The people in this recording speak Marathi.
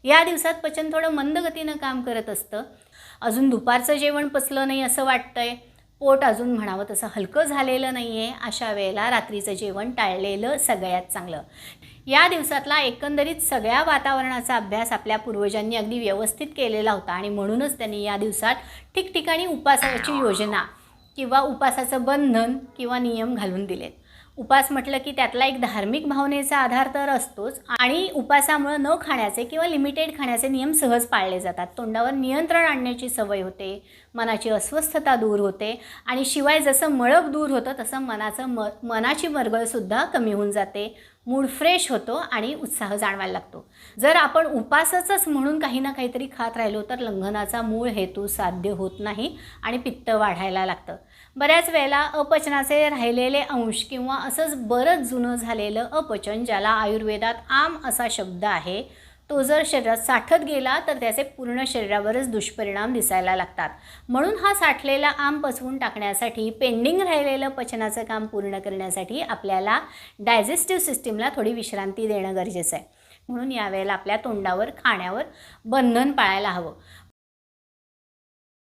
या दिवसात पचन थोडं मंद गतीनं काम करत असतं. अजून दुपारचं जेवण पचलं नाही असं वाटतंय, पोट अजून म्हणावं तसं हलकं झालेलं नाही आहे, अशा वेळेला रात्रीचं जेवण टाळलेलं सगळ्यात चांगलं. या दिवसातला एकंदरीत सगळ्या वातावरणाचा अभ्यास आपल्या पूर्वजांनी अगदी व्यवस्थित केलेला होता आणि म्हणूनच त्यांनी या दिवसात ठिकठिकाणी उपासाची योजना किंवा उपासाचं बंधन किंवा नियम घालून दिलेत. उपास म्हटलं की त्यातला एक धार्मिक भावनेचा आधार तर असतोच आणि उपासामुळे न खाण्याचे किंवा लिमिटेड खाण्याचे नियम सहज पाळले जातात. तोंडावर नियंत्रण आणण्याची सवय होते, मनाची अस्वस्थता दूर होते आणि शिवाय जसं मळप दूर होतं तसं मनाची मरगळसुद्धा कमी होऊन जाते. मूड फ्रेश होतो आणि उत्साह जाणवायला लागतो. जर आपण उपासाचंच म्हणून काही ना काहीतरी खात राहिलो तर लंघनाचा मूळ हेतू साध्य होत नाही आणि पित्त वाढायला लागतं. बऱ्याच वेळेला अपचनाचे राहिलेले अंश किंवा असंच बरंच जुनं झालेलं अपचन, ज्याला आयुर्वेदात आम असा शब्द आहे, तो जर शरीरात साठत गेला तर त्याचे पूर्ण शरीरावरच दुष्परिणाम दिसायला लागतात. म्हणून हा साठलेला आम पचवून टाकण्यासाठी, पेंडिंग राहिलेलं पचनाचं काम पूर्ण करण्यासाठी आपल्याला डायजेस्टिव्ह सिस्टीमला थोडी विश्रांती देणं गरजेचं आहे. म्हणून यावेळेला आपल्या तोंडावर खाण्यावर बंधन पाळायला हवं.